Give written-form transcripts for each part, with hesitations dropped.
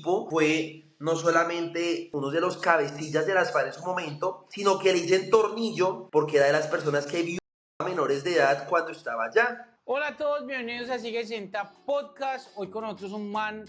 tipo fue no solamente uno de los cabecillas de las FARC en su momento, sino que le dicen tornillo porque era de las personas que vio a menores de edad cuando estaba allá. Hola a todos, bienvenidos a Sigue Sienta Podcast. Hoy con nosotros un man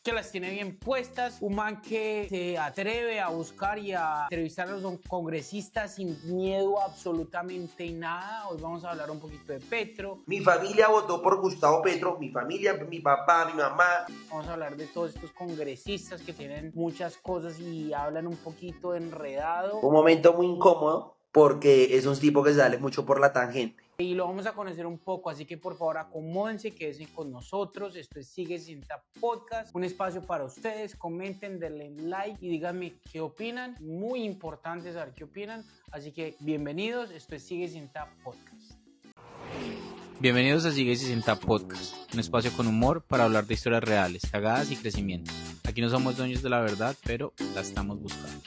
que las tiene bien puestas, un man que se atreve a buscar y a entrevistar a los congresistas sin miedo a absolutamente nada. Hoy vamos a hablar un poquito de Petro. Mi familia votó por Gustavo Petro, mi familia, mi papá, mi mamá. Vamos a hablar de todos estos congresistas que tienen muchas cosas y hablan un poquito enredado. Un momento muy incómodo porque es un tipo que sale mucho por la tangente. Y lo vamos a conocer un poco, así que por favor acomódense, quédense con nosotros. Esto es Sigue Sienta Podcast, un espacio para ustedes. Comenten, denle like y díganme qué opinan. Muy importante saber qué opinan, así que bienvenidos. Esto es Sigue Sienta Podcast. Bienvenidos a Sigue Sienta Podcast, un espacio con humor para hablar de historias reales, cagadas y crecimiento. Aquí no somos dueños de la verdad, pero la estamos buscando.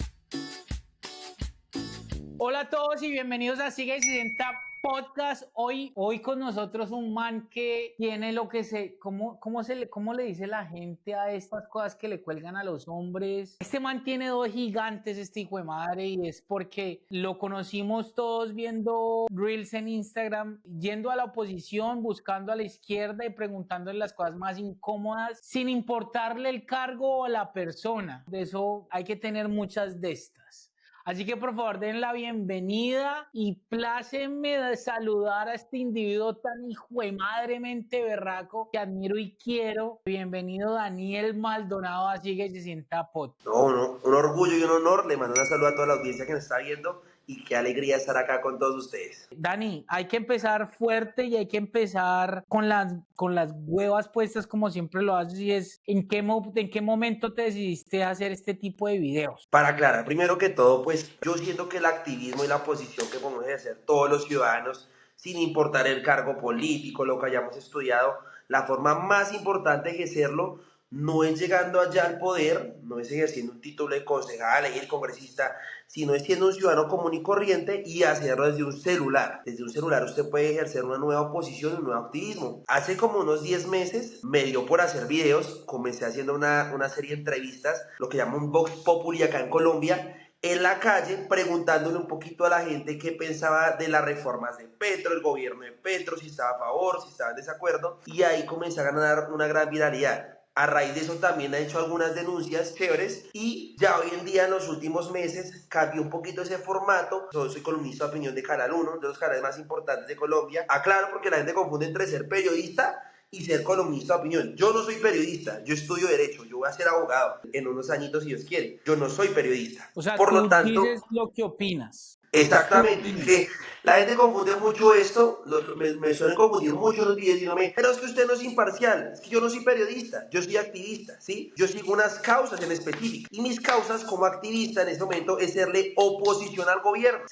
Hola a todos y bienvenidos a Sigue Sienta Podcast. Hoy con nosotros un man que tiene lo que ¿cómo le dice la gente a estas cosas que le cuelgan a los hombres? Este man tiene dos gigantes, este hijo de madre, y es porque lo conocimos todos viendo Reels en Instagram, yendo a la oposición, buscando a la izquierda y preguntándole las cosas más incómodas, sin importarle el cargo o la persona. De eso hay que tener muchas de estas. Así que por favor den la bienvenida y plácenme de saludar a este individuo tan hijuemadremente berraco que admiro y quiero. Bienvenido Daniel Maldonado a Sigue Se Sienta Podcast. No, un orgullo y un honor. Le mando un saludo a toda la audiencia que nos está viendo y qué alegría estar acá con todos ustedes. Dani, hay que empezar fuerte y hay que empezar con las huevas puestas como siempre lo haces, y es ¿en qué momento te decidiste a hacer este tipo de videos? Para aclarar, primero que todo, pues yo siento que el activismo y la posición que podemos ejercer todos los ciudadanos, sin importar el cargo político, lo que hayamos estudiado, la forma más importante de ejercerlo no es llegando allá al poder, no es ejerciendo un título de concejal, el congresista, sino es siendo un ciudadano común y corriente y hacerlo desde un celular. Desde un celular usted puede ejercer una nueva oposición y un nuevo activismo. Hace como unos 10 meses me dio por hacer videos, comencé haciendo una serie de entrevistas, lo que llaman un Vox Populi acá en Colombia, en la calle, preguntándole un poquito a la gente qué pensaba de las reformas de Petro, el gobierno de Petro, si estaba a favor, si estaba en desacuerdo, y ahí comencé a ganar una gran viralidad. A raíz de eso también ha hecho algunas denuncias chéveres y ya hoy en día en los últimos meses cambió un poquito ese formato. Yo soy columnista de opinión de Canal 1, de los canales más importantes de Colombia. Aclaro porque la gente confunde entre ser periodista y ser columnista de opinión. Yo no soy periodista, yo estudio Derecho, yo voy a ser abogado en unos añitos si Dios quiere. Yo no soy periodista. O sea, por tú lo tanto, dices lo que opinas. exactamente, que la gente confunde mucho esto, me suelen confundir mucho los videos diciéndome, pero es que usted no es imparcial, es que yo no soy periodista, yo soy activista, ¿sí? Yo sigo unas causas en específico, y mis causas como activista en este momento es serle oposición al gobierno,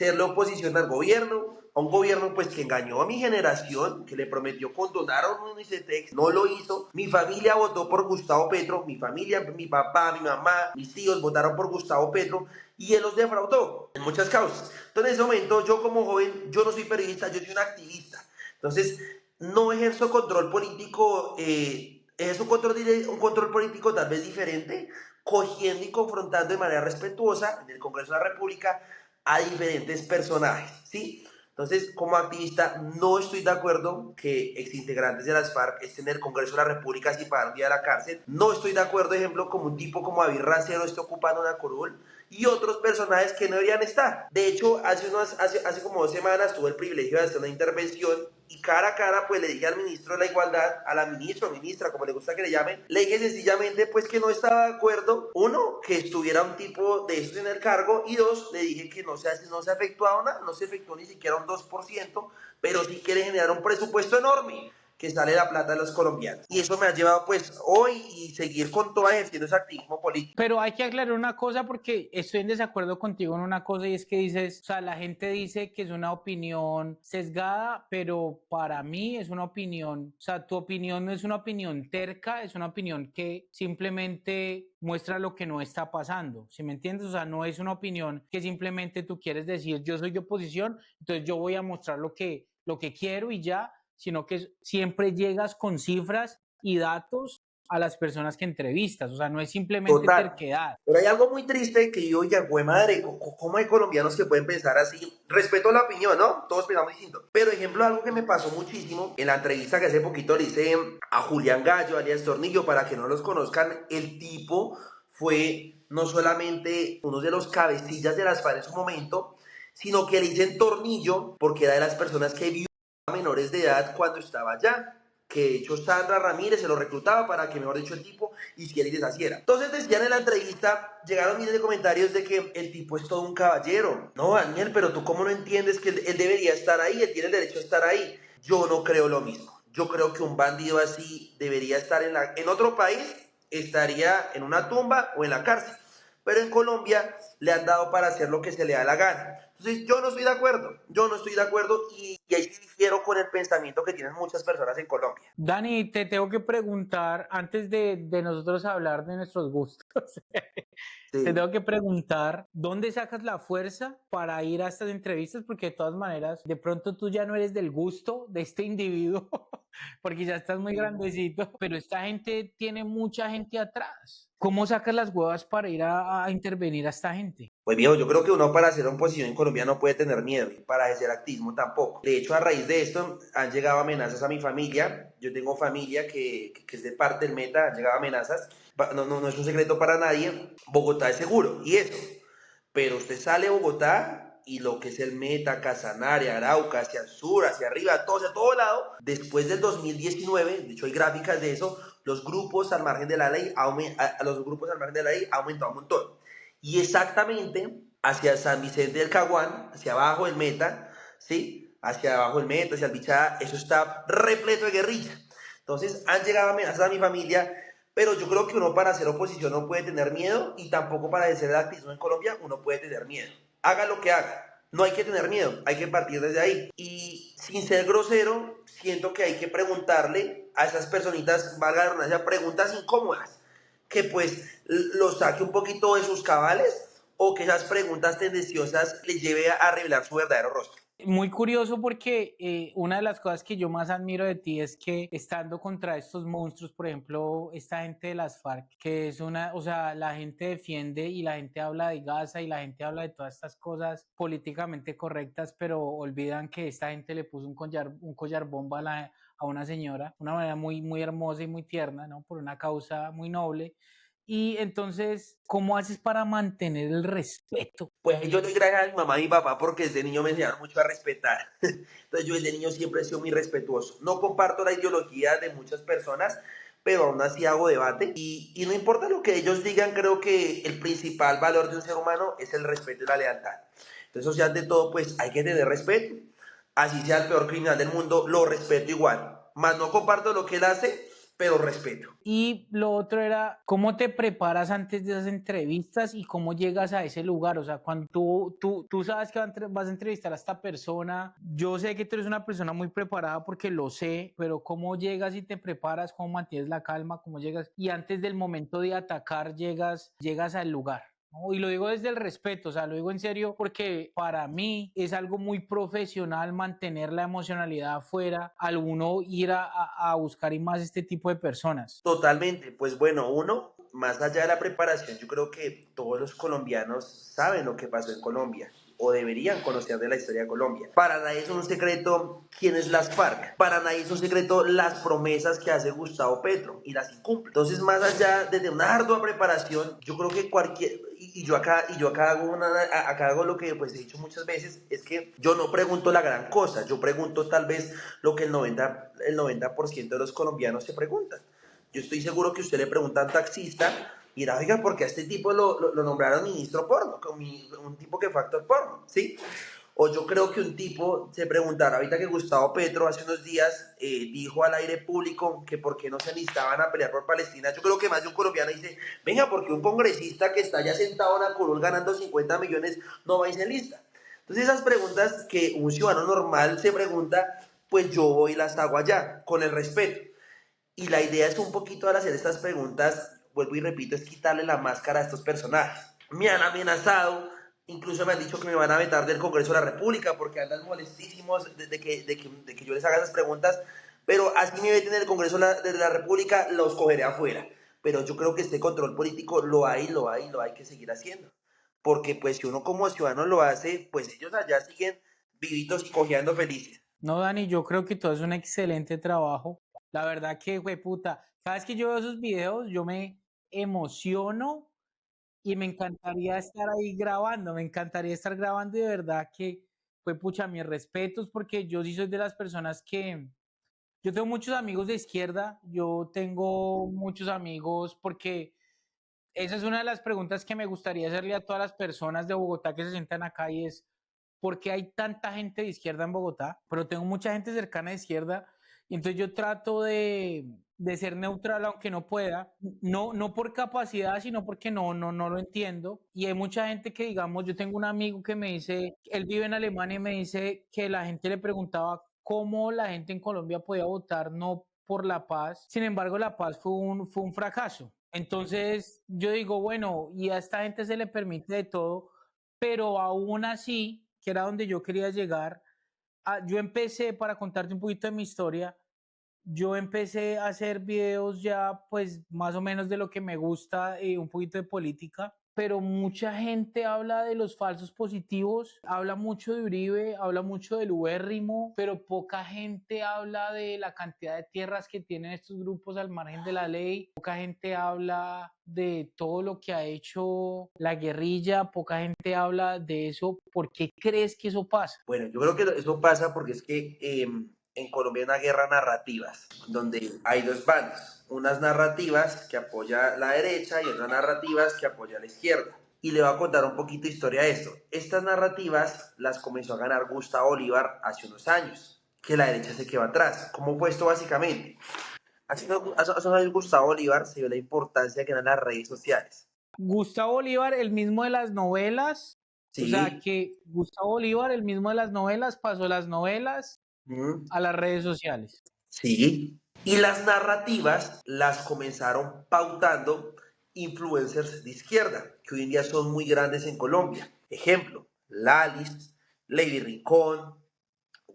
a un gobierno pues que engañó a mi generación, que le prometió condonar un Unicetex, no lo hizo. Mi familia votó por Gustavo Petro, mi familia, mi papá, mi mamá, mis tíos votaron por Gustavo Petro y él los defraudó en muchas causas. Entonces en ese momento yo como joven, yo no soy periodista, yo soy un activista. Entonces no ejerzo control político, ejerzo un control político tal vez diferente, cogiendo y confrontando de manera respetuosa en el Congreso de la República a diferentes personajes, ¿sí? Entonces, como activista, no estoy de acuerdo que exintegrantes de las FARC estén en el Congreso de la República sin pagar un día a la cárcel. No estoy de acuerdo, por ejemplo, como un tipo como David Racero esté ocupando una curul y otros personajes que no deberían estar. De hecho, hace como 2 semanas tuve el privilegio de hacer una intervención y cara a cara pues le dije al ministro de la Igualdad, a la ministra o ministra, como le gusta que le llamen, le dije sencillamente pues que no estaba de acuerdo, uno, que estuviera un tipo de estos en el cargo, y dos, le dije que no se efectuaba nada, no se efectuó ni siquiera un 2%, pero sí quiere generar un presupuesto enorme que sale la plata de los colombianos. Y eso me ha llevado pues hoy y seguir con todo ejerciendo ese activismo político. Pero hay que aclarar una cosa porque estoy en desacuerdo contigo en una cosa, y es que dices, o sea, la gente dice que es una opinión sesgada, pero para mí es una opinión, o sea, tu opinión no es una opinión terca, es una opinión que simplemente muestra lo que no está pasando, ¿sí me entiendes? O sea, no es una opinión que simplemente tú quieres decir, yo soy de oposición, entonces yo voy a mostrar lo que quiero y ya, sino que siempre llegas con cifras y datos a las personas que entrevistas, o sea, no es simplemente Total. terquedad. Pero hay algo muy triste que yo digo, güey, madre, ¿cómo hay colombianos que pueden pensar así? Respeto la opinión, ¿no? Todos pensamos distinto. Pero, ejemplo, algo que me pasó muchísimo en la entrevista que hace poquito le hice a Julián Gallo, alias Tornillo, para que no los conozcan, el tipo fue no solamente uno de los cabecillas de las FARC en su momento, sino que le dicen Tornillo porque era de las personas que vio a menores de edad cuando estaba allá. Que de hecho Sandra Ramírez se lo reclutaba para que, mejor dicho, el tipo hiciera y deshaciera. Entonces decían en la entrevista, llegaron miles de comentarios de que el tipo es todo un caballero. No, Daniel, pero tú cómo no entiendes que él debería estar ahí, él tiene el derecho a estar ahí. Yo no creo lo mismo. Yo creo que un bandido así debería estar en otro país, estaría en una tumba o en la cárcel. Pero en Colombia le han dado para hacer lo que se le da la gana. Entonces yo no estoy de acuerdo y ahí sí difiero con el pensamiento que tienen muchas personas en Colombia. Dani, te tengo que preguntar, antes de nosotros hablar de nuestros gustos, te Sí. tengo que preguntar, ¿dónde sacas la fuerza para ir a estas entrevistas? Porque de todas maneras, de pronto tú ya no eres del gusto de este individuo, porque ya estás muy grandecito, pero esta gente tiene mucha gente atrás. ¿Cómo sacas las huevas para ir a intervenir a esta gente? Pues viejo, yo creo que uno para hacer oposición en Colombia no puede tener miedo y para hacer activismo tampoco. De hecho, a raíz de esto han llegado amenazas a mi familia. Yo tengo familia que es de parte del Meta, han llegado amenazas. No es un secreto para nadie. Bogotá es seguro y eso. Pero usted sale a Bogotá y lo que es el Meta, Casanare, Arauca, hacia el sur, hacia arriba, todo, hacia todo lado. Después del 2019, de hecho hay gráficas de eso, los grupos al margen de la ley, los grupos al margen de la ley ha aumentado un montón. Y exactamente hacia San Vicente del Caguán, hacia abajo el Meta, ¿sí? Hacia abajo el Meta, hacia el Bichada, eso está repleto de guerrilla. Entonces han llegado amenazas a mi familia, pero yo creo que uno para hacer oposición no puede tener miedo y tampoco para hacer el activismo en Colombia uno puede tener miedo. Haga lo que haga, no hay que tener miedo, hay que partir desde ahí. Y sin ser grosero, siento que hay que preguntarle a esas personitas, valga la redundancia, preguntas incómodas, que pues los saque un poquito de sus cabales o que esas preguntas tendenciosas les lleve a revelar su verdadero rostro. Muy curioso porque una de las cosas que yo más admiro de ti es que estando contra estos monstruos, por ejemplo, esta gente de las FARC, que es o sea, la gente defiende y la gente habla de Gaza y la gente habla de todas estas cosas políticamente correctas, pero olvidan que esta gente le puso un collar bomba a una señora, de una manera muy, muy hermosa y muy tierna, ¿no? Por una causa muy noble. Y entonces, ¿cómo haces para mantener el respeto? Pues yo doy gracias a mi mamá y mi papá porque desde niño me enseñaron mucho a respetar. Entonces yo desde niño siempre he sido muy respetuoso. No comparto la ideología de muchas personas, pero aún así hago debate. Y no importa lo que ellos digan, creo que el principal valor de un ser humano es el respeto y la lealtad. Entonces, o sea, ante todo, pues hay que tener respeto. Así sea el peor criminal del mundo, lo respeto igual. Más no comparto lo que él hace, pero respeto. Y lo otro era, ¿cómo te preparas antes de esas entrevistas y cómo llegas a ese lugar? O sea, cuando tú sabes que vas a entrevistar a esta persona, yo sé que tú eres una persona muy preparada porque lo sé, pero ¿cómo llegas y te preparas? ¿Cómo mantienes la calma? ¿Cómo llegas? Y antes del momento de atacar, llegas al lugar. ¿No? Y lo digo desde el respeto, o sea, lo digo en serio porque para mí es algo muy profesional mantener la emocionalidad afuera al uno ir a buscar y más este tipo de personas. Totalmente, pues bueno, uno, más allá de la preparación, yo creo que todos los colombianos saben lo que pasó en Colombia o deberían conocer de la historia de Colombia. Para nadie es un secreto quién es las FARC, para nadie es un secreto las promesas que hace Gustavo Petro y las incumple. Entonces, más allá de una ardua preparación, yo creo que yo acá hago lo que pues he dicho muchas veces, es que yo no pregunto la gran cosa, yo pregunto tal vez lo que el 90% de los colombianos se preguntan. Yo estoy seguro que usted le pregunta a un taxista y dirá, oiga, ¿por qué a este tipo lo nombraron ministro porno? Un tipo que fue actor porno, ¿sí? O yo creo que un tipo se preguntará, ahorita que Gustavo Petro hace unos días dijo al aire público que por qué no se alistaban a pelear por Palestina. Yo creo que más de un colombiano dice, venga, porque un congresista que está ya sentado en la curul ganando 50 millones no va y se alista. Entonces esas preguntas que un ciudadano normal se pregunta, pues yo voy y las hago allá, con el respeto. Y la idea es un poquito al hacer estas preguntas, vuelvo y repito, es quitarle la máscara a estos personajes. Me han amenazado, incluso me han dicho que me van a vetar del Congreso de la República porque andan molestísimos de que yo les haga esas preguntas. Pero así me meten en el Congreso de la República, los cogeré afuera. Pero yo creo que este control político lo hay que seguir haciendo. Porque pues si uno como ciudadano lo hace, pues ellos allá siguen vivitos y cojeando felices. No, Dani, yo creo que todo es un excelente trabajo. La verdad que, güey, puta, cada vez que yo veo esos videos, yo me emociono y me encantaría estar ahí grabando, me encantaría estar grabando y de verdad que, fue pucha, mis respetos porque yo sí soy de las personas que, yo tengo muchos amigos de izquierda, yo tengo muchos amigos porque esa es una de las preguntas que me gustaría hacerle a todas las personas de Bogotá que se sientan acá y es, ¿por qué hay tanta gente de izquierda en Bogotá? Pero tengo mucha gente cercana de izquierda y entonces yo trato de ser neutral aunque no pueda, no por capacidad, sino porque no lo entiendo. Y hay mucha gente que, digamos, yo tengo un amigo que me dice, él vive en Alemania y me dice que la gente le preguntaba cómo la gente en Colombia podía votar no por la paz. Sin embargo, la paz fue un fracaso. Entonces yo digo, bueno, y a esta gente se le permite de todo, pero aún así, que era donde yo quería llegar, yo empecé, para contarte un poquito de mi historia, yo empecé a hacer videos ya pues más o menos de lo que me gusta, un poquito de política, pero mucha gente habla de los falsos positivos, habla mucho de Uribe, habla mucho del ubérrimo, pero poca gente habla de la cantidad de tierras que tienen estos grupos al margen de la ley, poca gente habla de todo lo que ha hecho la guerrilla, poca gente habla de eso. ¿Por qué crees que eso pasa? Bueno, yo creo que eso pasa porque es que en Colombia hay una guerra de narrativas, donde hay dos bandos, unas narrativas que apoya la derecha y otras narrativas que apoya la izquierda. Y le voy a contar un poquito de historia de esto. Estas narrativas las comenzó a ganar Gustavo Bolívar hace unos años, que la derecha se quedó atrás. ¿Cómo fue esto básicamente? Hace unos años Gustavo Bolívar se dio la importancia que eran las redes sociales. Gustavo Bolívar, el mismo de las novelas, o sea Sí. que Gustavo Bolívar, el mismo de las novelas, pasó las novelas Mm. a las redes sociales. Sí. Y las narrativas las comenzaron pautando influencers de izquierda, que hoy en día son muy grandes en Colombia. Ejemplo, Lalis, Lady Rincón,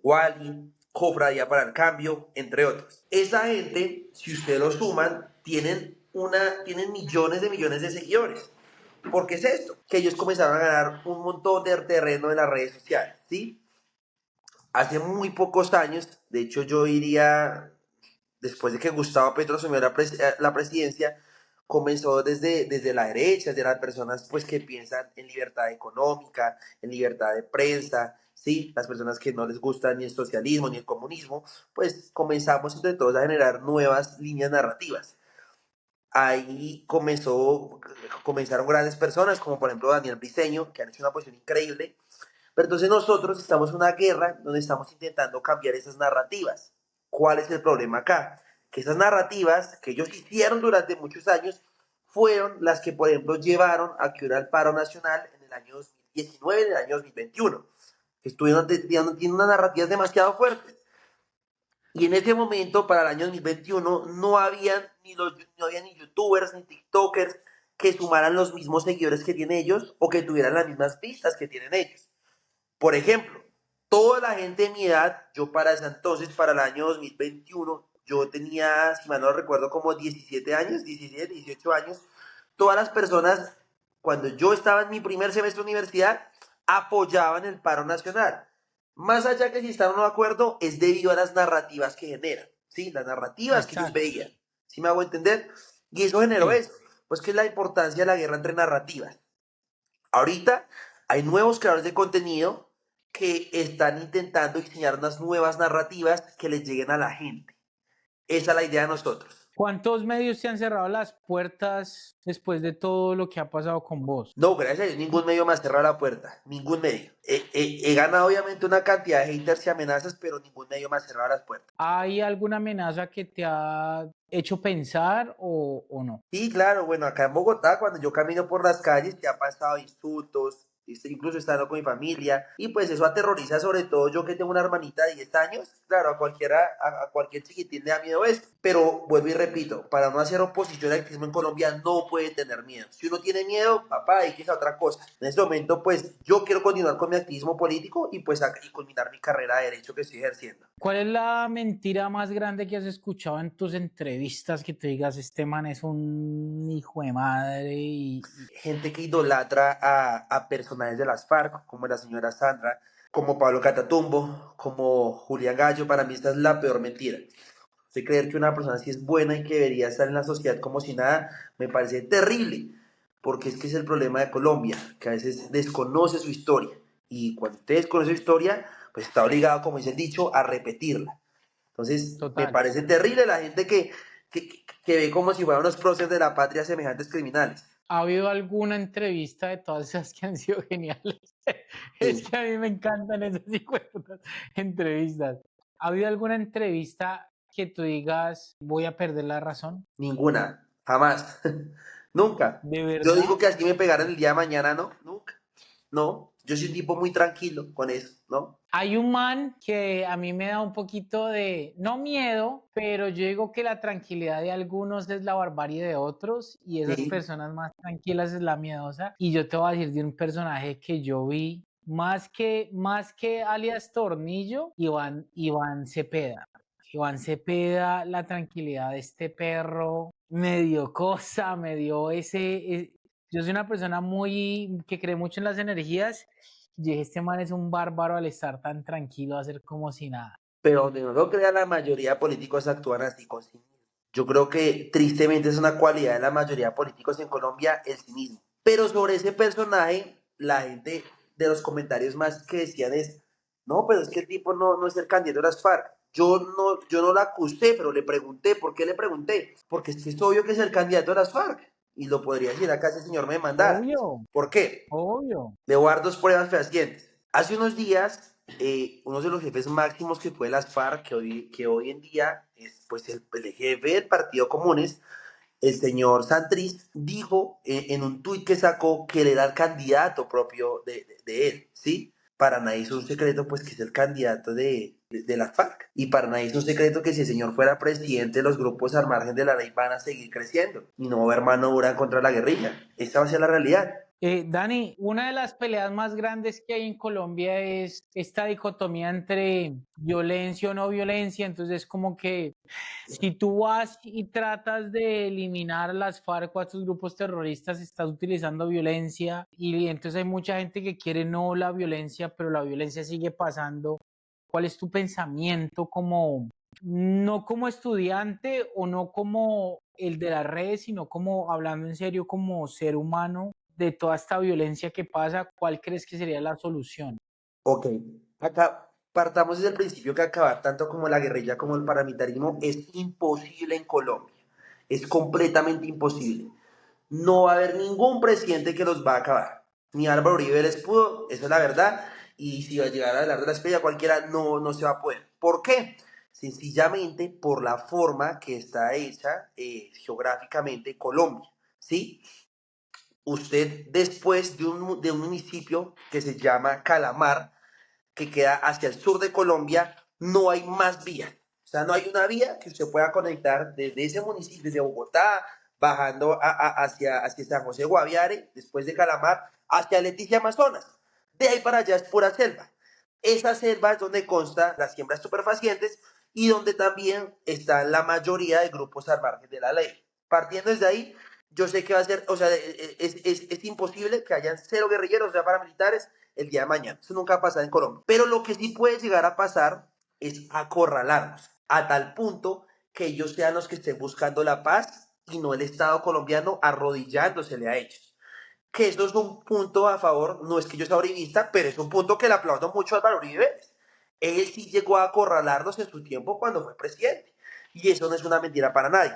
Wally, Cofradía para el Cambio, entre otros. Esa gente, si ustedes lo suman, tienen millones de seguidores. ¿Por qué es esto? Que ellos comenzaron a ganar un montón de terreno en las redes sociales, ¿sí? Hace muy pocos años, de hecho yo iría, después de que Gustavo Petro asumió la presidencia, comenzó desde la derecha, de las personas pues que piensan en libertad económica, en libertad de prensa, ¿sí? Las personas que no les gusta ni el socialismo ni el comunismo, pues comenzamos entre todos a generar nuevas líneas narrativas. Ahí comenzaron grandes personas, como por ejemplo Daniel Briceño, que han hecho una posición increíble, pero entonces nosotros estamos en una guerra donde estamos intentando cambiar esas narrativas. ¿Cuál es el problema acá? Que esas narrativas que ellos hicieron durante muchos años fueron las que, por ejemplo, llevaron a que hubiera el paro nacional en el año 2019 y en el año 2021. Tienen unas narrativas demasiado fuertes. Y en ese momento, para el año 2021, no había ni youtubers ni tiktokers que sumaran los mismos seguidores que tienen ellos o que tuvieran las mismas vistas que tienen ellos. Por ejemplo, toda la gente de mi edad, yo para ese entonces, para el año 2021, yo tenía, si mal no recuerdo, como 17 años, 17, 18 años. Todas las personas, cuando yo estaba en mi primer semestre de universidad, apoyaban el paro nacional. Más allá que si están o no de acuerdo, es debido a las narrativas que generan, ¿sí? Las narrativas que ellos Exacto. veían. ¿Sí me hago entender? Y eso generó Sí. eso. Pues que es la importancia de la guerra entre narrativas. Ahorita hay nuevos creadores de contenido que están intentando diseñar unas nuevas narrativas que les lleguen a la gente. Esa es la idea de nosotros. ¿Cuántos medios te han cerrado las puertas después de todo lo que ha pasado con vos? No, gracias a Dios, ningún medio me ha cerrado la puerta. Ningún medio. He ganado obviamente una cantidad de haters y amenazas, pero ningún medio me ha cerrado las puertas. ¿Hay alguna amenaza que te ha hecho pensar o no? Sí, claro, bueno, acá en Bogotá, cuando yo camino por las calles, ya han pasado insultos, incluso estando con mi familia, y pues eso aterroriza, sobre todo yo que tengo una hermanita de 10 años, claro, a cualquier chiquitín le da miedo eso, pero vuelvo y repito, para no hacer oposición al activismo en Colombia no puede tener miedo. Si uno tiene miedo, papá, hay que hacer otra cosa. En este momento, pues yo quiero continuar con mi activismo político y pues y culminar mi carrera de derecho que estoy ejerciendo. ¿Cuál es la mentira más grande que has escuchado en tus entrevistas que te digas, este man es un hijo de madre? Gente que idolatra a personajes de las FARC, como la señora Sandra, como Pablo Catatumbo, como Julián Gallo. Para mí esta es la peor mentira. Usted creer que una persona así es buena y que debería estar en la sociedad como si nada, me parece terrible, porque es que es el problema de Colombia, que a veces desconoce su historia, y cuando usted desconoce su historia, pues está obligado, como dice el dicho, a repetirla. Entonces, me Total. parece terrible la gente que ve como si fueran unos próceres de la patria semejantes criminales. ¿Ha habido alguna entrevista de todas esas que han sido geniales? Es Sí. que a mí me encantan esas entrevistas. ¿Ha habido alguna entrevista que tú digas, voy a perder la razón? Ninguna, jamás, nunca. ¿De Yo verdad? digo que así me pegaran el día de mañana, no, nunca. No, yo soy un tipo muy tranquilo con eso, ¿no? Hay un man que a mí me da un poquito de, no miedo, pero yo digo que la tranquilidad de algunos es la barbarie de otros y esas Sí, personas más tranquilas es la miedosa. Y yo te voy a decir de un personaje que yo vi, más que alias Tornillo, Iván Cepeda. Iván Cepeda, la tranquilidad de este perro, me dio cosa, me dio yo soy una persona que cree mucho en las energías. Y dije, este man es un bárbaro al estar tan tranquilo, a hacer como si nada. pero donde no lo crea, la mayoría de políticos actúan así con cinismo. Yo creo que tristemente es una cualidad de la mayoría de políticos en Colombia, el cinismo. Pero sobre ese personaje, la gente de los comentarios más que decían es, no, pero es que el tipo no es el candidato de las FARC. Yo no la acusé, pero le pregunté. ¿Por qué le pregunté? Porque es que es obvio que es el candidato de las FARC. Y lo podría decir acá si el señor me mandara. Obvio, ¿Por qué? obvio. Le voy a dar dos pruebas fehacientes. Hace unos días, uno de los jefes máximos que fue las FARC, que hoy en día es pues el jefe del Partido Comunes, el señor Santrich, dijo en un tuit que sacó que él era el candidato propio de él, ¿sí? Para nadie es un secreto, pues, que es el candidato de las FARC. Y para nadie es un secreto que si el señor fuera presidente, los grupos al margen de la ley van a seguir creciendo y no va a haber mano dura contra la guerrilla. Esta va a ser la realidad. Dani, una de las peleas más grandes que hay en Colombia es esta dicotomía entre violencia o no violencia. Entonces, como que si tú vas y tratas de eliminar a las FARC o a estos grupos terroristas, estás utilizando violencia y entonces hay mucha gente que quiere no la violencia, pero la violencia sigue pasando. ¿Cuál es tu pensamiento no como estudiante o no como el de las redes, sino como hablando en serio como ser humano de toda esta violencia que pasa? ¿Cuál crees que sería la solución? Ok, acá partamos desde el principio que acabar tanto como la guerrilla como el paramilitarismo es imposible en Colombia. Es completamente imposible. No va a haber ningún presidente que los va a acabar. Ni Álvaro Uribe les pudo, eso es la verdad. Y si va a llegar a hablar de la estrella cualquiera, no se va a poder. ¿Por qué? Sencillamente por la forma que está hecha geográficamente Colombia, ¿sí? Usted después de un municipio que se llama Calamar, que queda hacia el sur de Colombia, no hay más vía. O sea, no hay una vía que usted pueda conectar desde ese municipio, desde Bogotá, bajando hacia San José Guaviare, después de Calamar, hacia Leticia, Amazonas. De ahí para allá es pura selva. Esa selva es donde consta las siembras estupefacientes y donde también está la mayoría de grupos al margen de la ley. Partiendo desde ahí, yo sé que va a ser, o sea, es imposible que hayan cero guerrilleros, o sea, paramilitares, el día de mañana. Eso nunca va a pasar en Colombia. Pero lo que sí puede llegar a pasar es acorralarnos a tal punto que ellos sean los que estén buscando la paz y no el Estado colombiano arrodillándosele a ellos. Que eso es un punto a favor, no es que yo sea uribista, pero es un punto que le aplaudo mucho a Álvaro Uribe. Él sí llegó a acorralarnos en su tiempo cuando fue presidente. Y eso no es una mentira para nadie.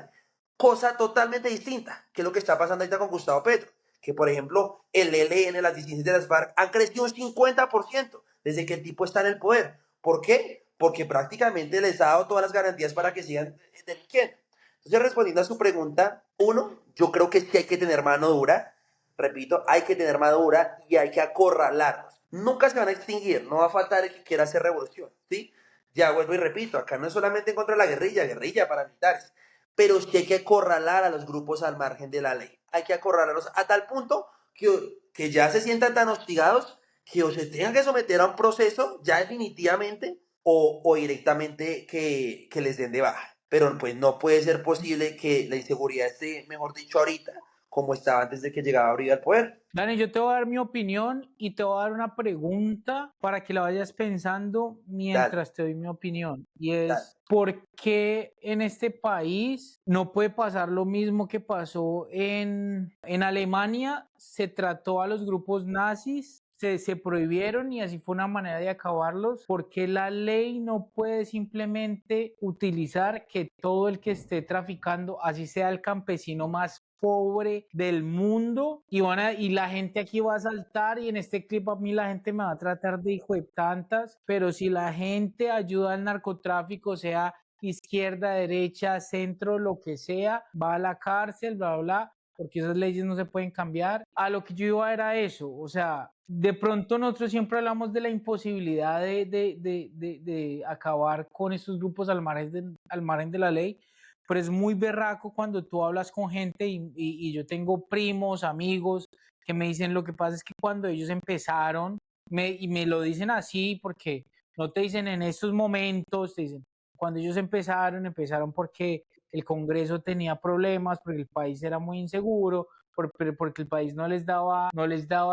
Cosa totalmente distinta que lo que está pasando ahorita con Gustavo Petro, que por ejemplo el ELN, las disidencias de las FARC han crecido un 50% desde que el tipo está en el poder. ¿Por qué? Porque prácticamente les ha dado todas las garantías para que sigan delinquiendo. Entonces, respondiendo a su pregunta, uno, yo creo que sí hay que tener mano dura, repito, hay que tener madura y hay que acorralarlos. Nunca se van a extinguir, no va a faltar el que quiera hacer revolución, ¿sí? Ya vuelvo y repito, acá no es solamente en contra de la guerrilla paramilitares, pero sí hay que acorralar a los grupos al margen de la ley. Hay que acorralarlos a tal punto que ya se sientan tan hostigados que o se tengan que someter a un proceso ya definitivamente o directamente que les den de baja. Pero pues no puede ser posible que la inseguridad esté, mejor dicho, ahorita como estaba antes de que llegara Uribe al poder. Dani, yo te voy a dar mi opinión y te voy a dar una pregunta para que la vayas pensando Dale, mientras te doy mi opinión. Y dale. es, ¿por qué en este país no puede pasar lo mismo que pasó en Alemania? Se trató a los grupos nazis, se prohibieron y así fue una manera de acabarlos. ¿Por qué la ley no puede simplemente utilizar que todo el que esté traficando, así sea el campesino más pobre del mundo, y la gente aquí va a saltar, y en este clip a mí la gente me va a tratar de hijo de tantas, pero si la gente ayuda al narcotráfico, sea izquierda, derecha, centro, lo que sea, va a la cárcel, bla, bla, bla, porque esas leyes no se pueden cambiar? A lo que yo iba era eso, o sea, de pronto nosotros siempre hablamos de la imposibilidad de acabar con estos grupos al margen de la ley, pero es muy berraco cuando tú hablas con gente y yo tengo primos, amigos que me dicen lo que pasa es que cuando ellos empezaron, y me lo dicen así porque no te dicen en estos momentos, te dicen, cuando ellos empezaron porque el Congreso tenía problemas, porque el país era muy inseguro, porque el país no les daba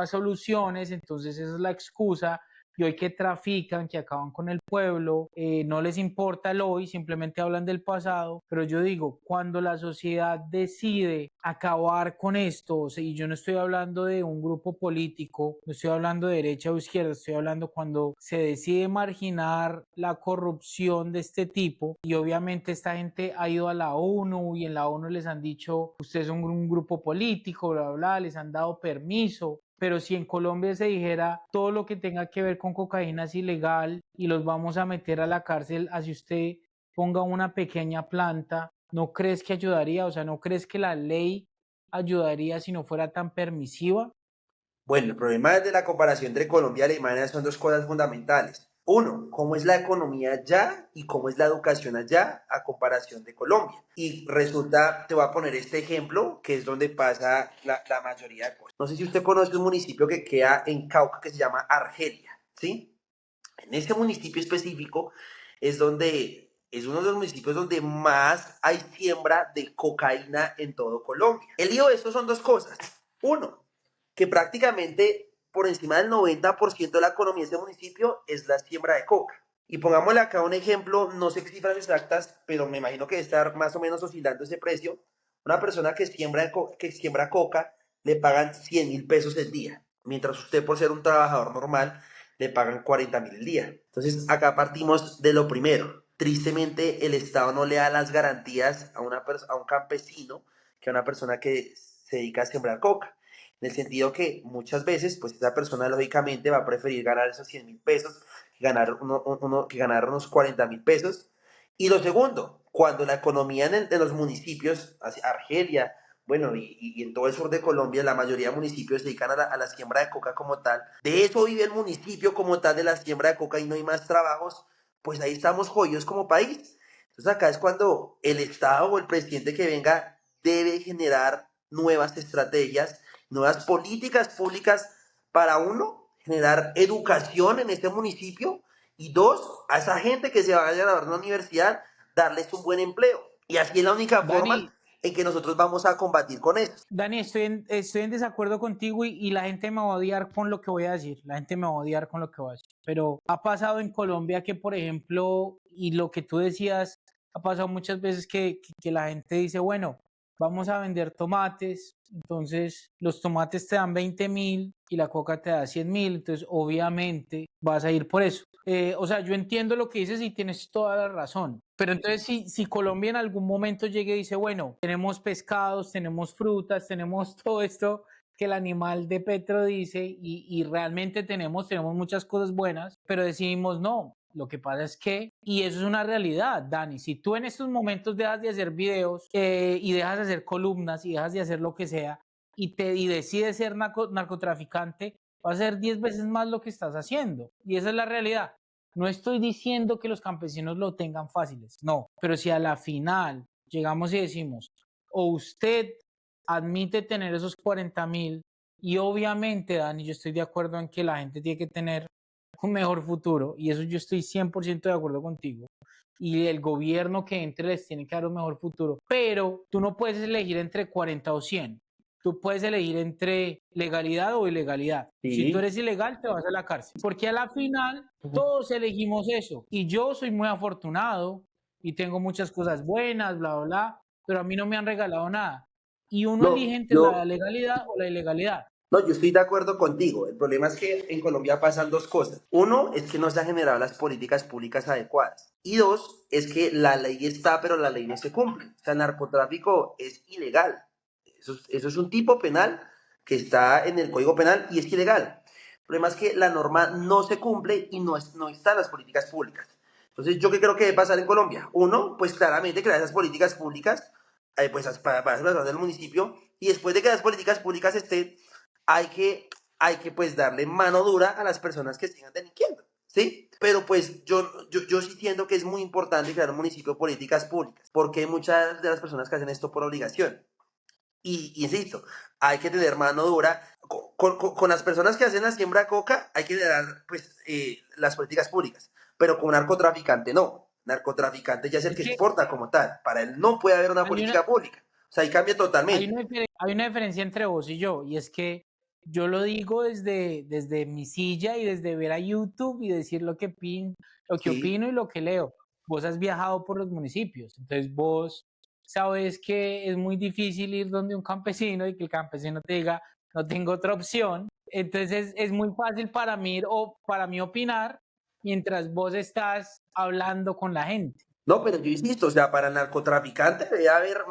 soluciones, entonces esa es la excusa. Y hoy que trafican, que acaban con el pueblo, no les importa el hoy, simplemente hablan del pasado. Pero yo digo, cuando la sociedad decide acabar con esto, o sea, y yo no estoy hablando de un grupo político, no estoy hablando de derecha o izquierda, estoy hablando cuando se decide marginar la corrupción de este tipo, y obviamente esta gente ha ido a la ONU y en la ONU les han dicho, ustedes son un grupo político, bla, bla, bla, les han dado permiso. Pero si en Colombia se dijera todo lo que tenga que ver con cocaína es ilegal y los vamos a meter a la cárcel, así usted ponga una pequeña planta, ¿no crees que ayudaría? O sea, ¿no crees que la ley ayudaría si no fuera tan permisiva? Bueno, el problema de la comparación entre Colombia y Alemania son dos cosas fundamentales. Uno, cómo es la economía allá y cómo es la educación allá a comparación de Colombia. Y resulta, te voy a poner este ejemplo, que es donde pasa la mayoría de cosas. No sé si usted conoce un municipio que queda en Cauca que se llama Argelia, ¿sí? En ese municipio específico es uno de los municipios donde más hay siembra de cocaína en todo Colombia. El lío de esto son dos cosas. Uno, que prácticamente por encima del 90% de la economía de este municipio es la siembra de coca. Y pongámosle acá un ejemplo, no sé qué cifras exactas, pero me imagino que debe estar más o menos oscilando ese precio. Una persona que siembra coca le pagan 100.000 pesos el día, mientras usted por ser un trabajador normal le pagan 40.000 el día. Entonces acá partimos de lo primero. Tristemente el Estado no le da las garantías a un campesino que a una persona que se dedica a sembrar coca. En el sentido que muchas veces, pues esa persona lógicamente va a preferir ganar esos 100.000 pesos que ganar unos 40.000 pesos. Y lo segundo, cuando la economía en los municipios, Argelia, bueno, y en todo el sur de Colombia, la mayoría de municipios se dedican a la siembra de coca como tal. De eso vive el municipio como tal, de la siembra de coca, y no hay más trabajos, pues ahí estamos jodidos como país. Entonces acá es cuando el Estado o el presidente que venga debe generar nuevas estrategias, nuevas políticas públicas para uno, generar educación en este municipio, y dos, a esa gente que se vaya a graduar de la universidad, darles un buen empleo. Y así es la única Dani, forma en que nosotros vamos a combatir con esto. Dani, estoy en desacuerdo contigo y la gente me va a odiar con lo que voy a decir. La gente me va a odiar con lo que voy a decir. Pero ha pasado en Colombia que, por ejemplo, y lo que tú decías, ha pasado muchas veces que la gente dice, bueno, vamos a vender tomates, entonces los tomates te dan 20.000 y la coca te da 100.000, entonces obviamente vas a ir por eso. O sea, yo entiendo lo que dices y tienes toda la razón. Pero entonces, si Colombia en algún momento llegue y dice, bueno, tenemos pescados, tenemos frutas, tenemos todo esto que el animal de Petro dice y realmente tenemos muchas cosas buenas, pero decidimos no. Lo que pasa es que, y eso es una realidad, Dani, si tú en estos momentos dejas de hacer videos y dejas de hacer columnas y dejas de hacer lo que sea, y decides ser narcotraficante, vas a hacer 10 veces más lo que estás haciendo. Y esa es la realidad. No estoy diciendo que los campesinos lo tengan fáciles, no, pero si a la final llegamos y decimos, o usted admite tener esos 40.000, y obviamente, Dani, yo estoy de acuerdo en que la gente tiene que tener un mejor futuro, y eso yo estoy 100% de acuerdo contigo, y el gobierno que entre les tiene que dar un mejor futuro, pero tú no puedes elegir entre 40 o 100. Tú puedes elegir entre legalidad o ilegalidad. Si tú Sí. eres ilegal, te vas a la cárcel. Porque a la final todos elegimos eso. Y yo soy muy afortunado y tengo muchas cosas buenas, bla, bla, bla, pero a mí no me han regalado nada. Y uno elige No, entre la yo, legalidad o la ilegalidad. no, yo estoy de acuerdo contigo. El problema es que en Colombia pasan dos cosas. Uno, es que no se han generado las políticas públicas adecuadas. Y dos, es que la ley está, pero la ley no se cumple. O sea, el narcotráfico es ilegal. Eso es un tipo penal que está en el Código Penal y es ilegal. El problema es que la norma no se cumple y no están las políticas públicas. Entonces, ¿yo qué creo que debe pasar en Colombia? Uno, pues claramente crear esas políticas públicas pues, para las personas del municipio, y después de que las políticas públicas estén, hay que, hay que pues darle mano dura a las personas que sigan delinquiendo, ¿sí? Pero pues yo sí siento que es muy importante crear un municipio de políticas públicas, porque hay muchas de las personas que hacen esto por obligación. Y insisto, hay que tener mano dura. Con las personas que hacen la siembra de coca, hay que dar pues, las políticas públicas, pero con un narcotraficante no. Narcotraficante ya es el Es que que exporta como tal. Para él no puede haber una hay una, política pública. O sea, ahí cambia totalmente. hay una diferencia entre vos y yo, y es que yo lo digo desde mi silla y desde ver a YouTube y decir lo que Sí. opino y lo que leo. Vos has viajado por los municipios, entonces vos sabes que es muy difícil ir donde un campesino y que el campesino te diga, no tengo otra opción. Entonces es muy fácil para mí o para mí opinar mientras vos estás hablando con la gente. No, pero yo insisto, o sea, para el narcotraficante debe haber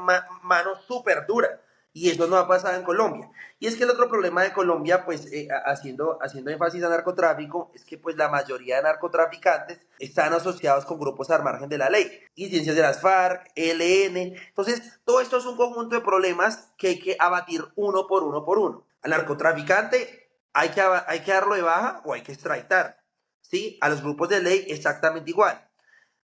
mano súper dura. Y eso no ha pasado en Colombia. Y es que el otro problema de Colombia, pues haciendo énfasis al narcotráfico, es que pues la mayoría de narcotraficantes están asociados con grupos al margen de la ley. Incidencias de las FARC, ELN. Entonces, todo esto es un conjunto de problemas que hay que abatir uno por uno por uno. Al narcotraficante hay que darlo de baja o hay que extraditar. ¿Sí? A los grupos de ley exactamente igual.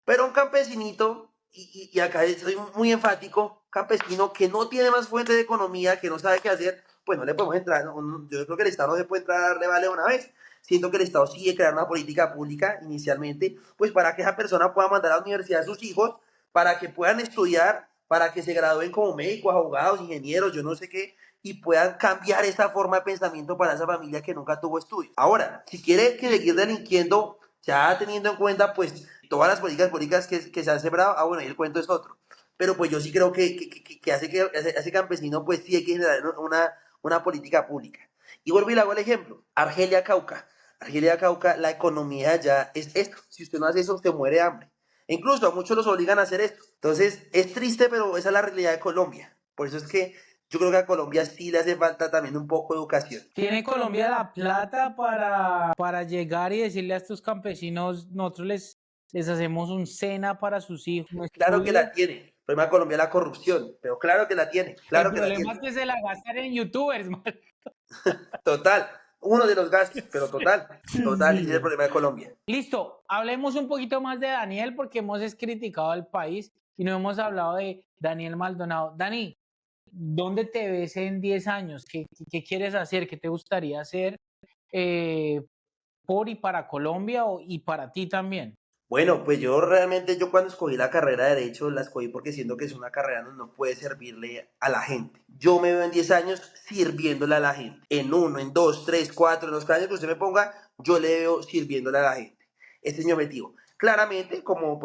Pero un campesinito, y acá soy muy enfático, campesino que no tiene más fuente de economía, que no sabe qué hacer, pues no le podemos entrar. Yo creo que el Estado no se puede entrar a darle vale una vez. Siento que el Estado sigue crear una política pública inicialmente, pues para que esa persona pueda mandar a la universidad a sus hijos, para que puedan estudiar, para que se gradúen como médicos, abogados, ingenieros, yo no sé qué, y puedan cambiar esa forma de pensamiento para esa familia que nunca tuvo estudios. Ahora, si quiere que seguir delinquiendo, ya teniendo en cuenta pues todas las políticas públicas que se han sembrado, bueno, y el cuento es otro. Pero pues yo sí creo que hace campesino pues sí hay que generar una política pública. Y vuelvo y le hago el ejemplo. Argelia Cauca. Argelia Cauca, la economía ya es esto. Si usted no hace eso, usted muere de hambre. E incluso a muchos los obligan a hacer esto. Entonces, es triste, pero esa es la realidad de Colombia. Por eso es que yo creo que a Colombia sí le hace falta también un poco de educación. ¿Tiene Colombia la plata para llegar y decirle a estos campesinos, nosotros les hacemos un SENA para sus hijos, un Claro que estudio? la tiene. El problema de Colombia es la corrupción, pero claro que la tiene, El claro que la problema es tiene. que se la gastan en youtubers, man. Total, uno de los gastos, pero total, ese es el Sí. problema de Colombia. Listo, hablemos un poquito más de Daniel porque criticado al país y no hemos hablado de Daniel Maldonado. Dani, ¿dónde te ves en 10 años? ¿Qué quieres hacer? ¿Qué te gustaría hacer eh, por y para Colombia y para ti también? Bueno, pues yo realmente, yo cuando escogí la carrera de Derecho, la escogí porque siento que es una carrera donde no puede servirle a la gente. Yo me veo en 10 años sirviéndole a la gente. En uno, en dos, tres, cuatro, en los años que usted me ponga, yo le veo sirviéndole a la gente. Este es mi objetivo. Claramente, como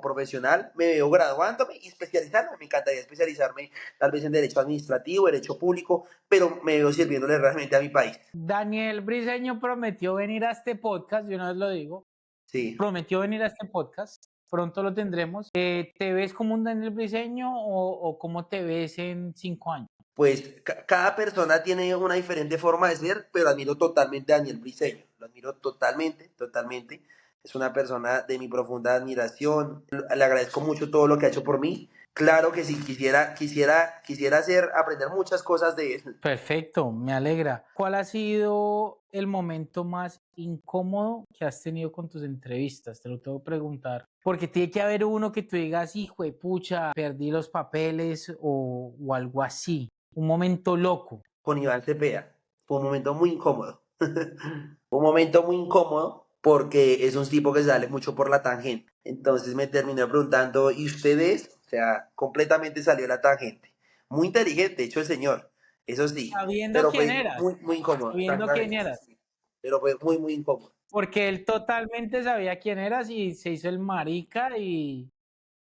profesional, me veo graduándome y especializándome. Me encantaría especializarme tal vez en Derecho Administrativo, Derecho Público, pero me veo sirviéndole realmente a mi país. Daniel Briseño prometió venir a este podcast, yo una vez lo digo, Sí. prometió venir a este podcast, pronto lo tendremos. ¿Te ves como un Daniel Briseño o cómo te ves en 5 años? Pues cada persona tiene una diferente forma de ser, pero admiro totalmente a Daniel Briseño. Lo admiro totalmente, totalmente. Es una persona de mi profunda admiración. Le agradezco mucho todo lo que ha hecho por mí. Claro que sí, quisiera aprender muchas cosas de él. Perfecto, me alegra. ¿Cuál ha sido el momento más incómodo que has tenido con tus entrevistas? Te lo tengo que preguntar. Porque tiene que haber uno que tú digas, hijo de pucha, perdí los papeles o algo así. Un momento loco. Con Iván Cepeda. Fue un momento muy incómodo. Un momento muy incómodo porque es un tipo que sale mucho por la tangente. Entonces me terminó preguntando, ¿y ustedes? O sea, completamente salió la tangente. Muy inteligente, de hecho, el señor. Eso sí, Sabiendo pero quién fue eras, muy, muy incómodo. sabiendo quién Exactamente, sí, eras. sí. Pero fue muy, muy incómodo. Porque él totalmente sabía quién eras y se hizo el marica y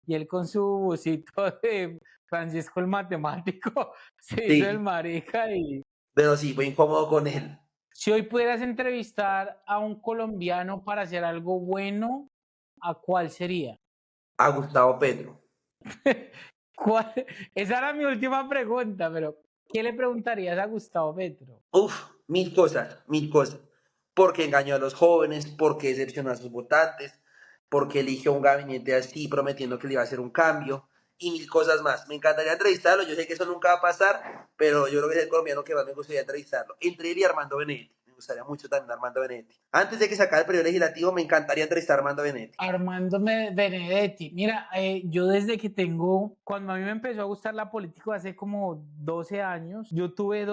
él con su busito de Francisco el matemático se hizo el Sí, marica y pero sí, fue incómodo con él. si hoy pudieras entrevistar a un colombiano para hacer algo bueno, ¿a cuál sería? A Gustavo Petro. ¿Cuál? Esa era mi última pregunta, pero ¿qué le preguntarías a Gustavo Petro? Uf, mil cosas, mil cosas. Porque engañó a los jóvenes, porque decepcionó a sus votantes, porque eligió un gabinete así prometiendo que le iba a hacer un cambio y mil cosas más. Me encantaría entrevistarlo, yo sé que eso nunca va a pasar, pero yo creo que es el colombiano que más me gustaría entrevistarlo. Entre él y Armando Benedetti. Me gustaría mucho también Armando Benedetti. Antes de que se acabe el periodo legislativo, me encantaría entrevistar a Armando Benedetti. Benedetti. Mira, yo desde que cuando a mí me empezó a gustar la política hace como 12 años, yo tuve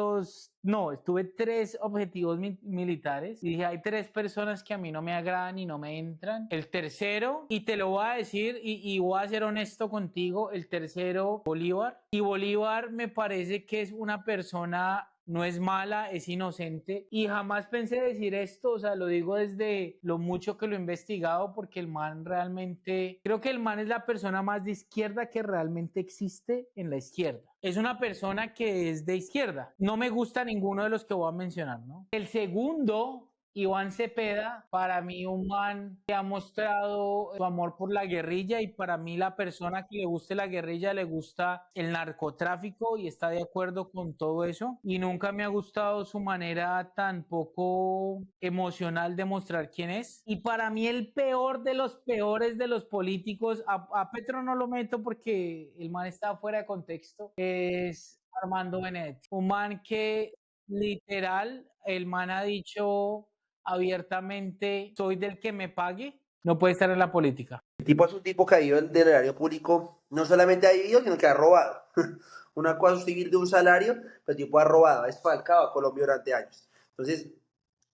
tres objetivos militares y dije, hay tres personas que a mí no me agradan y no me entran. El tercero, y te lo voy a decir y voy a ser honesto contigo, el tercero, Bolívar. Y Bolívar me parece que es una persona no es mala, es inocente y jamás pensé decir esto, o sea, lo digo desde lo mucho que lo he investigado porque el man realmente, creo que el man es la persona más de izquierda que realmente existe en la izquierda. Es una persona que es de izquierda. No me gusta ninguno de los que voy a mencionar, ¿no? El segundo, Iván Cepeda, para mí un man que ha mostrado su amor por la guerrilla y para mí la persona que le guste la guerrilla le gusta el narcotráfico y está de acuerdo con todo eso y nunca me ha gustado su manera tan poco emocional de mostrar quién es y para mí el peor de los peores de los políticos, a Petro no lo meto porque el man está fuera de contexto, es Armando Benedetti, un man que literal, el man ha dicho abiertamente, soy del que me pague, no puede estar en la política. El tipo es un tipo que ha ido del erario público, no solamente ha vivido, sino que ha robado. Una cosa es vivir de un salario, pero el tipo ha robado, ha desfalcado a Colombia durante años. Entonces,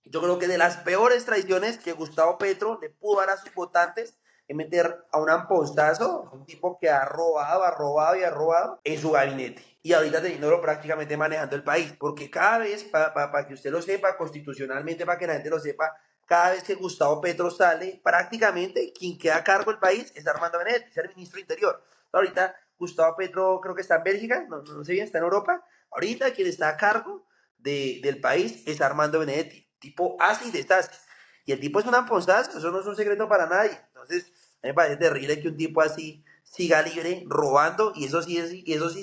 yo creo que de las peores traiciones que Gustavo Petro le pudo dar a sus votantes es meter a un ampostazo, un tipo que ha robado y ha robado en su gabinete. Y ahorita teniéndolo prácticamente manejando el país. Porque cada vez, para que usted lo sepa, constitucionalmente, para que la gente lo sepa, cada vez que Gustavo Petro sale, prácticamente quien queda a cargo del país es Armando Benedetti, es el ministro del Interior. Ahorita Gustavo Petro creo que está en Bélgica, no sé bien, está en Europa. Ahorita quien está a cargo del país es Armando Benedetti. Tipo hace y deshace. Y el tipo es un amponzazo, eso no es un secreto para nadie. Entonces, a mí me parece terrible que un tipo así siga libre, robando, y eso sí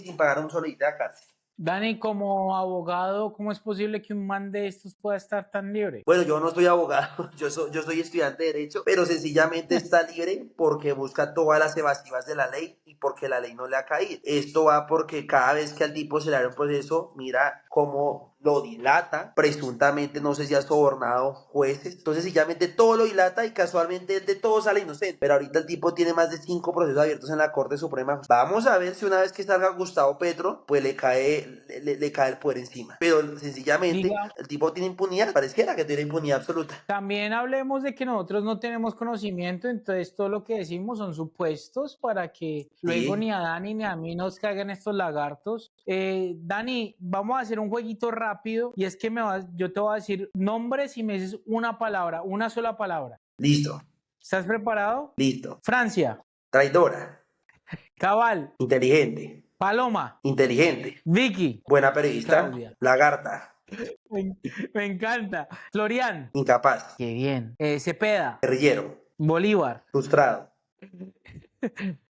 sin pagar un solo día de cárcel. Dani, como abogado, ¿cómo es posible que un man de estos pueda estar tan libre? Bueno, yo no soy abogado, yo soy estudiante de Derecho, pero sencillamente está libre porque busca todas las evasivas de la ley y porque la ley no le ha caído. Esto va porque cada vez que al tipo se le abre un proceso, mira cómo lo dilata, presuntamente no sé si ha sobornado jueces, entonces sencillamente todo lo dilata y casualmente de todo sale inocente, pero ahorita el tipo tiene más de 5 procesos abiertos en la Corte Suprema. Vamos a ver si una vez que salga Gustavo Petro, pues le cae el poder encima, pero sencillamente Diga, el tipo tiene impunidad, pareciera que tiene impunidad absoluta. también hablemos de que nosotros no tenemos conocimiento, entonces todo lo que decimos son supuestos para que luego Sí, ni a Dani ni a mí nos caigan estos lagartos. Dani, vamos a hacer un jueguito rápido y es que yo te voy a decir nombres y me dices una palabra, una sola palabra. listo, ¿Estás preparado? listo. Francia, Traidora, Cabal, inteligente, Paloma, inteligente, Vicky, buena periodista, Claudia. lagarta, Me, me encanta. Florian. incapaz, Qué bien. Cepeda, guerrillero, Bolívar, frustrado,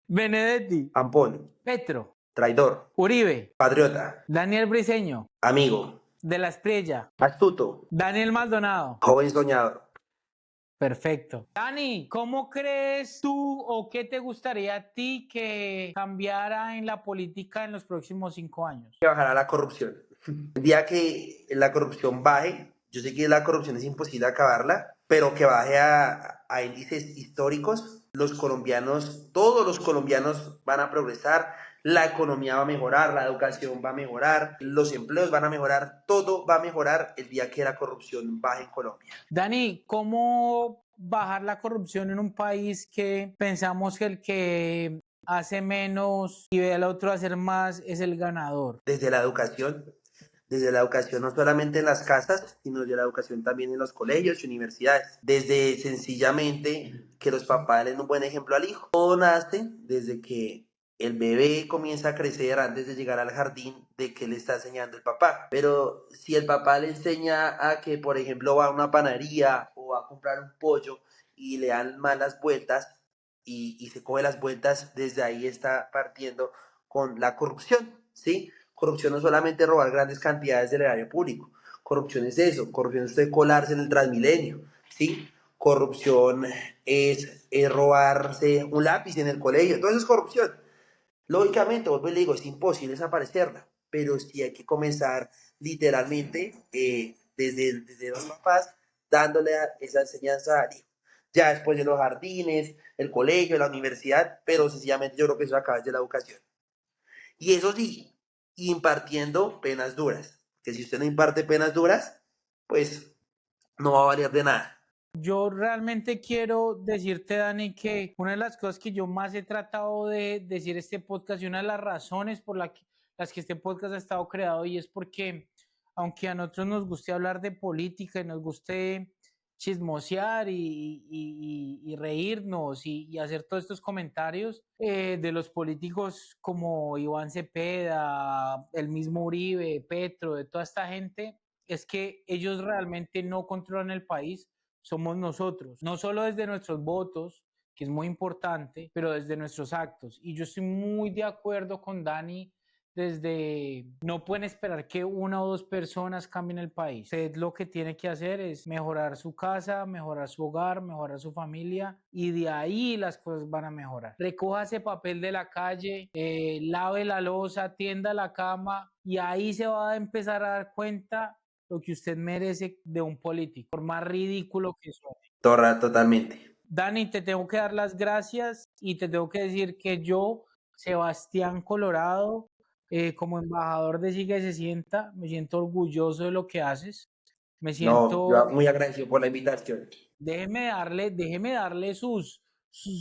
Benedetti, ampón, Petro, traidor, Uribe, patriota, Daniel Briceño, amigo, De la Espriella, astuto, Daniel Maldonado, joven soñador. Perfecto. Dani, ¿cómo crees tú o qué te gustaría a ti que cambiara en la política en los próximos 5 años? Que bajará la corrupción. El día que la corrupción baje, yo sé que la corrupción es imposible acabarla, pero que baje a índices históricos, los colombianos, todos los colombianos van a progresar, la economía va a mejorar, la educación va a mejorar, los empleos van a mejorar, todo va a mejorar el día que la corrupción baje en Colombia. Dani, ¿cómo bajar la corrupción en un país que pensamos que el que hace menos y ve al otro hacer más es el ganador? Desde la educación no solamente en las casas, sino desde la educación también en los colegios y universidades. Desde sencillamente que los papás den un buen ejemplo al hijo. Todo nace desde que el bebé comienza a crecer antes de llegar al jardín de qué le está enseñando el papá. Pero si el papá le enseña a que, por ejemplo, va a una panadería o va a comprar un pollo y le dan malas vueltas y se coge las vueltas, desde ahí está partiendo con la corrupción, ¿sí? Corrupción no es solamente robar grandes cantidades del erario público. Corrupción es eso. Corrupción es usted colarse en el Transmilenio, ¿sí? Corrupción es robarse un lápiz en el colegio. Todo eso es corrupción. Lógicamente, vuelvo y le digo, es imposible desaparecerla, pero sí hay que comenzar literalmente desde los papás dándole esa enseñanza al hijo. Ya después de los jardines, el colegio, la universidad, pero sencillamente yo creo que eso acaba de la educación. Y eso sí, impartiendo penas duras. Que si usted no imparte penas duras, pues no va a valer de nada. Yo realmente quiero decirte, Dani, que una de las cosas que yo más he tratado de decir este podcast y una de las razones por las que este podcast ha estado creado y es porque aunque a nosotros nos guste hablar de política y nos guste chismosear y reírnos y hacer todos estos comentarios de los políticos como Iván Cepeda, el mismo Uribe, Petro, de toda esta gente, es que ellos realmente no controlan el país, somos nosotros, no solo desde nuestros votos, que es muy importante, pero desde nuestros actos. Y yo estoy muy de acuerdo con Dani desde, no pueden esperar que una o dos personas cambien el país. Usted lo que tiene que hacer es mejorar su casa, mejorar su hogar, mejorar su familia y de ahí las cosas van a mejorar. Recoja ese papel de la calle, lave la loza, tienda la cama y ahí se va a empezar a dar cuenta lo que usted merece de un político, por más ridículo que suene. Totalmente. Dani, te tengo que dar las gracias y te tengo que decir que yo, Sebastián Colorado, como embajador de Siga y Se Sienta, me siento orgulloso de lo que haces. Me No, yo siento, muy agradecido por la invitación. déjeme darle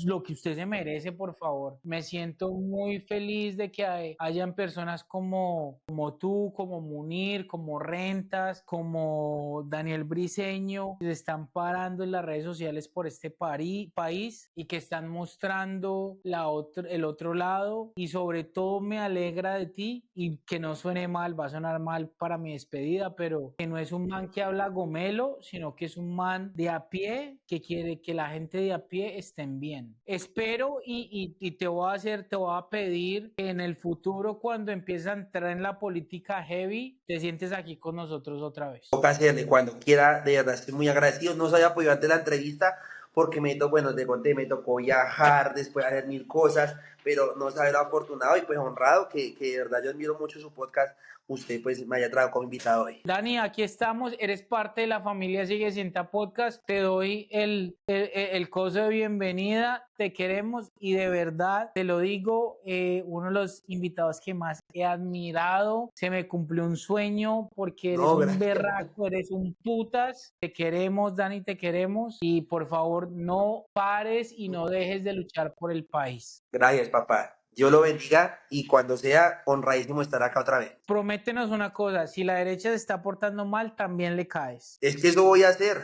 lo que usted se merece, por favor. Me siento muy feliz de que hayan personas como tú, como Munir, como Rentas, como Daniel Briseño, que se están parando en las redes sociales por este país y que están mostrando el otro lado. Y sobre todo me alegra de ti y que no suene mal, va a sonar mal para mi despedida, pero que no es un man que habla gomelo, sino que es un man de a pie que quiere que la gente de a pie estén bien. Espero y te voy a pedir que en el futuro, cuando empieces a entrar en la política heavy, te sientes aquí con nosotros otra vez. Toca hacerle cuando quiera, de verdad estoy muy agradecido. No sabía apoyar ante la entrevista porque bueno, te conté, me tocó viajar, después hacer mil cosas, pero no saber lo afortunado y pues honrado que de verdad yo admiro mucho su podcast. Usted pues me haya traído como invitado hoy. Dani, aquí estamos, eres parte de la familia Sigue Sienta Podcast, te doy el coso de bienvenida, te queremos y de verdad te lo digo, uno de los invitados que más he admirado, se me cumplió un sueño porque eres No, un gracias. berraco, eres un putas, te queremos Dani, te queremos y por favor no pares y no dejes de luchar por el país. Gracias, papá. Dios lo bendiga y cuando sea, honradísimo estar acá otra vez. Prométenos una cosa, si la derecha se está portando mal, también le caes. Es que eso voy a hacer.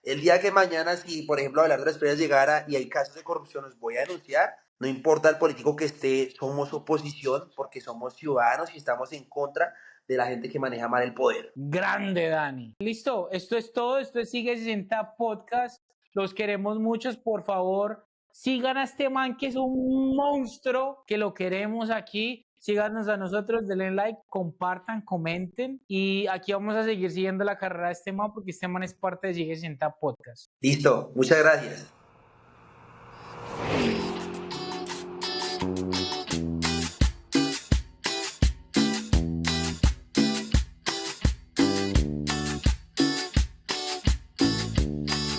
El día que mañana, si por ejemplo Abelardo Las Pérez llegara y hay casos de corrupción, los voy a denunciar. No importa el político que esté, somos oposición porque somos ciudadanos y estamos en contra de la gente que maneja mal el poder. Grande, Dani. Listo, esto es todo. Esto es Sigue 60 Podcast. Los queremos muchos, por favor. Sigan a este man que es un monstruo, que lo queremos aquí. Síganos a nosotros, denle like, compartan, comenten y aquí vamos a seguir siguiendo la carrera de este man porque este man es parte de Sigue 60 Podcast. Listo, muchas gracias.